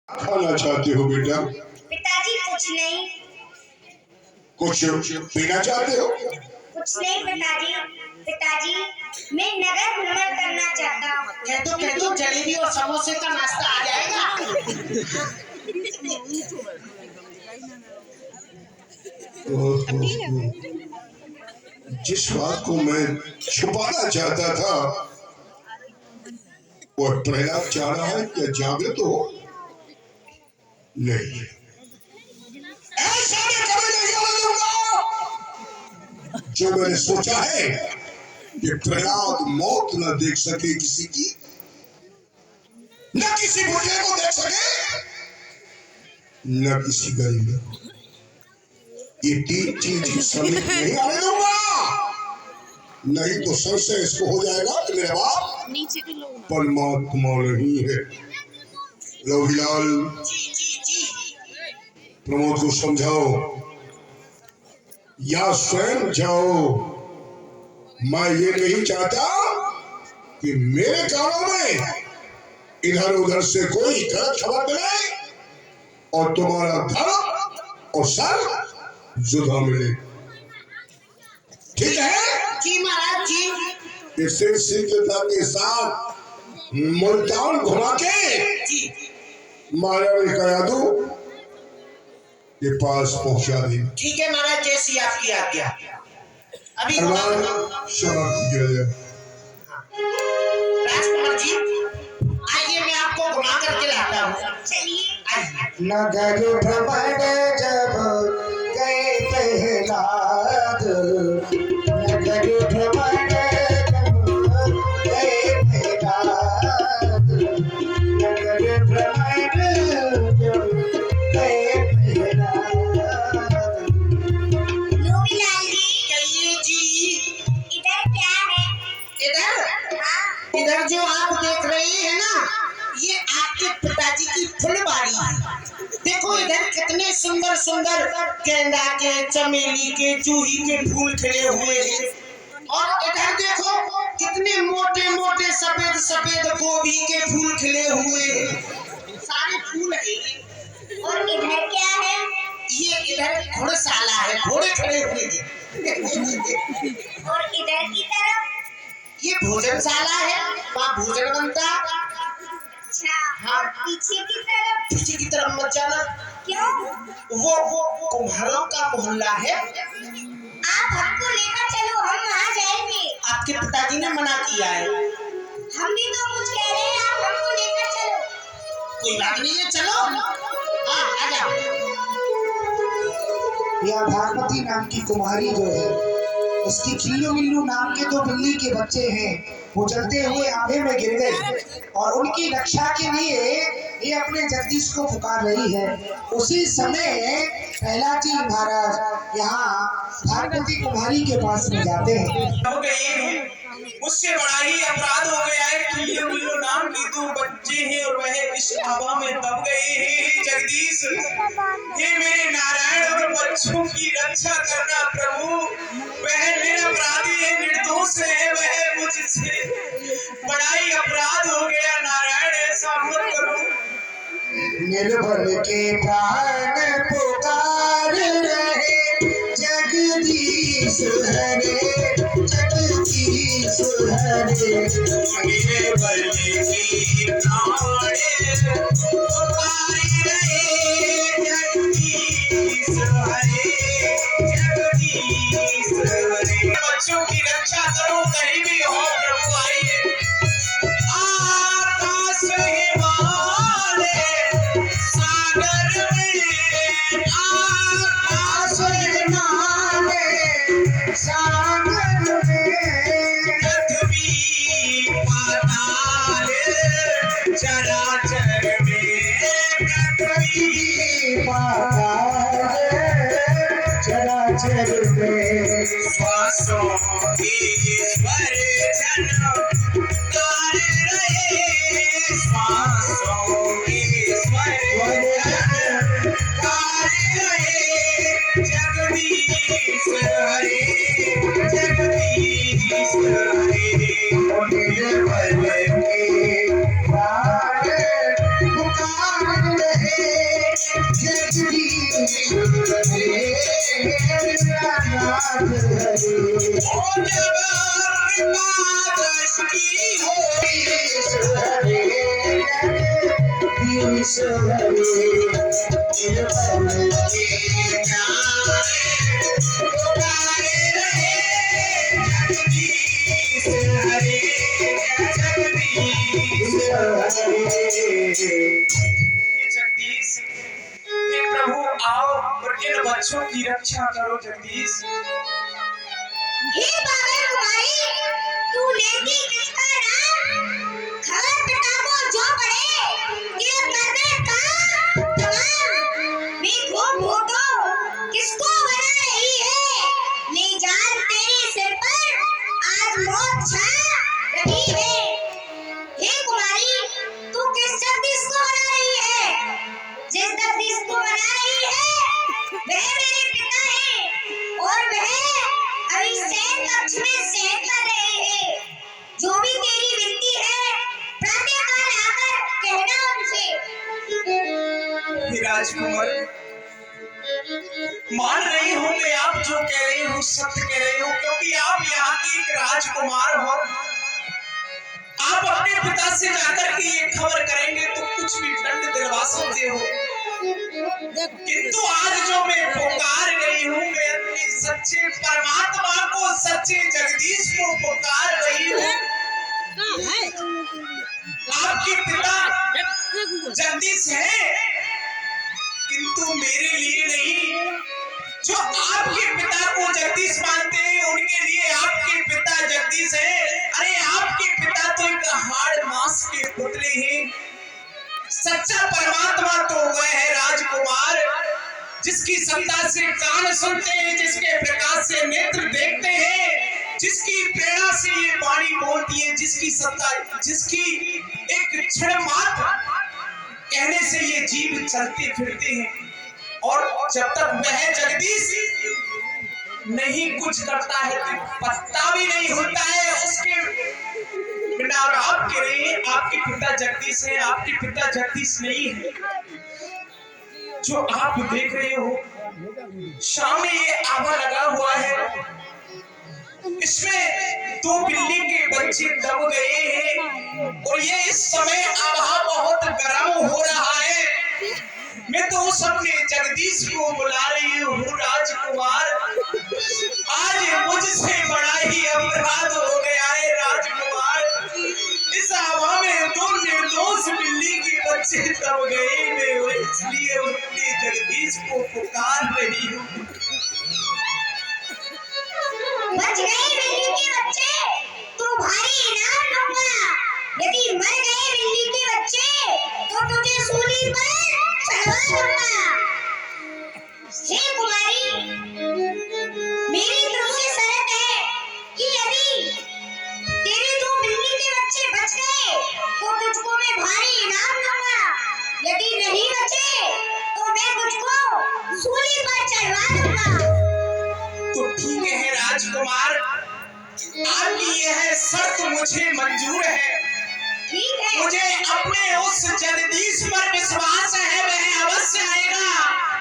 खाना चाहते हो बेटा? पिताजी कुछ नहीं। कुछ पीना चाहते हो? कुछ नहीं पिताजी। पिताजी मैं नगर भ्रमण करना चाहता हूँ। कह दो जलेबी और समोसे का नाश्ता आ जाएगा। जिस बात को मैं छुपाना चाहता था वो प्रहलाद चाह रहा है क्या जागृत हो? नहीं, ऐसा मैं कभी नहीं होने दूंगा। जो मैंने सोचा है कि प्रहलाद मौत न देख सके किसी की, न किसी बूढ़े को देख सके, न किसी गरीब को। ये तीन चीज समीप नहीं आने दूंगा, नहीं तो संशय इसको हो जाएगा कि मेरे बाप परमात्मा नहीं है। लोहीलाल प्रमोद को समझाओ या स्वयं जाओ। मैं ये नहीं चाहता कि मेरे कानों में इधर उधर से कोई गलत खबर मिले और तुम्हारा धड़ और सर जुदा मिले। ठीक है जी महाराज जी। इसे शीघ्रता के साथ मुल्तान घुमा के जी महारानी का यादू के पास पहुंचा दी। ठीक है महाराज, जैसी आपकी आज्ञा। अभी राजकुमार जी आइए, मैं आपको घुमा करके लाता हूँ। चलिए। नगर भ्रमण जब गए प्रहलाद, नगर भ्रमण जब गए प्रहलाद, नगर भ्रमण जब गए प्रहलाद। लोहीलाल जी कहिए जी। इधर क्या है? इधर हाँ। इधर जो आप देख रहे हैं ना, ये आपके पिताजी की फुलबाड़ी है। देखो इधर कितने सुंदर सुंदर गेंदा के, चमेली के, जूही के फूल खिले हुए हैं। और इधर देखो कितने मोटे मोटे सफेद सफेद गोभी के फूल खिले हुए हैं। सारे फूल है ये। और इधर क्या है? ये इधर घोड़शाला है, घोड़े खड़े हुए हैं। और इधर की तरफ? ये भोजनशाला है, वहाँ भोजन बनता। अच्छा। और पीछे की तरफ? पीछे की तरफ मत जाना, क्यों? वो कुम्हारों का मोहल्ला है। आप हमको लेकर चलो, हम वहाँ जाएंगे। आपके पिताजी ने मना किया है। हम भी तो कुछ कह रहे हैं, आप हमको लेकर चलो। कोई बात नहीं है, चलो। हाँ आ जाओ। यह भागवती नाम की कुमारी जो है, इसकी खिल्लू मिल्लू नाम के दो बिल्ली के बच्चे हैं, वो चलते हुए आधे में गिर गए और उनकी रक्षा के लिए ये अपने जगदीश को पुकार रही है। उसी समय प्रहलाद जी महाराज यहाँ भागवती कुमारी के पास में जाते हैं। हो गए हैं, उससे बड़ा ही अपराध हो गया है। खिल्लो मिल्लो नाम की दो बच्चे हैं और वह इस आभा में दब गए हैं। जगदीश, ये मेरे नारायण और बच्चों की रक्षा करना प्रभु। वह निरपराधी है, निर्दोष है, वह मुझसे बड़ा ही अपराध हो गया। नारायण ऐसा मत करो। निर्बल के प्राण पुकार रहे जगदीश हरे, जगदीश हरे। निर्बल के प्राण पुकार रहे जगदीश हरे, जगदीश हरे। बच्चों की रक्षा करो, कहीं भी हो प्रभु। आइए आकाश हिमालय सागर में, आकाश हिमालय सागर में, पृथ्वी पाताल चराचर में, जगदीश, हे प्रभु आओ और इन बच्चों की रक्षा करो जगदीश। हे पागल कुमारी, तू लेती किसका नाम? खबर पिता को जो पड़े कि करने का तमाम। मैं घूम घूटो किसको बना रही है? ले जान तेरे सिर पर आज मौत छा रही है। हे कुमारी, तू किस जगदीश को बना रही है? जिस जगदीश को बना रही है वह मेरे पिता है और वह अभी शयन कक्ष में शयन कर रहे हैं। जो भी तेरी विनती है प्रातःकाल आकर कहना उनसे। हे राजकुमार, मान रही हूँ मैं, आप जो कह रही हूँ सत्य कह रही हूँ, क्योंकि आप यहाँ की एक राजकुमार हो। आप अपने पिता से जाकर के ये खबर करेंगे तो कुछ भी दंड दिलवा सकते हो, किंतु आज जो मैं पुकार रही हूँ, मैं अपने सच्चे परमात्मा को, सच्चे जगदीश को पुकार रही हूँ। आपके पिता जगदीश है, किंतु मेरे लिए नहीं। जो आपके पिता को जगदीश मानते हैं उनके लिए आपके पिता जगदीश है। अरे आपके पिता तो एक हाड़ मांस के पुतले हैं। सच्चा परमात्मा तो वह है राजकुमार, जिसकी सत्ता से कान सुनते हैं, जिसके प्रकाश से नेत्र देखते हैं, जिसकी प्रेरणा से ये वाणी बोलती है, जिसकी सत्ता, जिसकी एक क्षण मात्र कहने से ये जीव चलते फिरते हैं। और जब तक वह जगदीश नहीं कुछ करता है तो पत्ता भी नहीं होता है उसके बिना। और आप कह रहे हैं आपके पिता जगदीश है, आपके पिता जगदीश नहीं है। जो आप देख रहे हो सामने ये आवा लगा हुआ है, इसमें दो बिल्ली के बच्चे दब गए हैं और ये इस समय आवा बहुत गर्म हो रहा है। मैं तो उस अपने जगदीश को बुला रही हूँ। राजकुमार, आज मुझसे बड़ा ही अपराध हो गया है राजकुमार। इस हवा में दो निर्दोष बिल्ली के बच्चे दब गए, मैं इसलिए अपने जगदीश को पुकार रही हूँ। बच गए बिल्ली के बच्चे तो भारी इनाम दूंगा। यदि मर गए बिल्ली के बच्चे तो तुझे सूली पर चढ़वा दूंगा। हे कुमारी, मेरी तुमसे शर्त है कि यदि तेरे दो बिल्ली के बच्चे बच गए तो तुझको मैं भारी इनाम दूंगा। यदि नहीं बचे तो मैं तुझको सूली पर चढ़वा दूंगा। तो ठीक है राजकुमार, आपकी यह शर्त मुझे मंजूर है। ठीक है। मुझे अपने उस जगदीश पर विश्वास है, वह अवश्य आएगा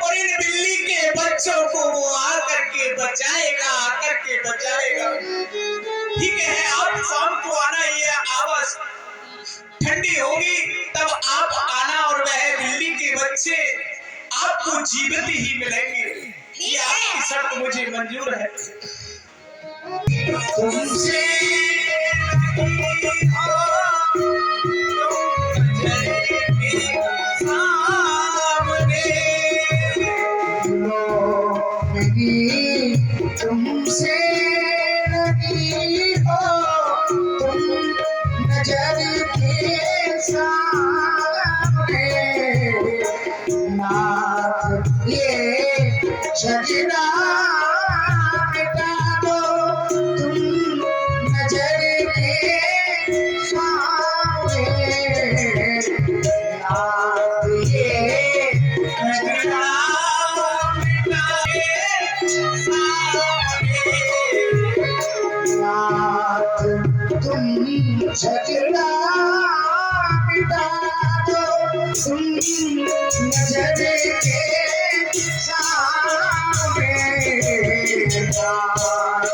और इन बिल्ली के बच्चों को वो आकर के बचाएगा, आकर के बचाएगा। ठीक है, आप शाम को आना, ये आवाज ठंडी होगी तब आप आना और वह बिल्ली के बच्चे आपको जीवित ही मिलेंगे। ये आपकी शर्त मुझे मंजूर है। तुमसे तुमसे लगी हो तुम नजर के सामने, नाथ ये सजना मिटा दो तुम नजर के सामने, नाथ ये सजना तुम सजना मिटा दो तुम नजर के ये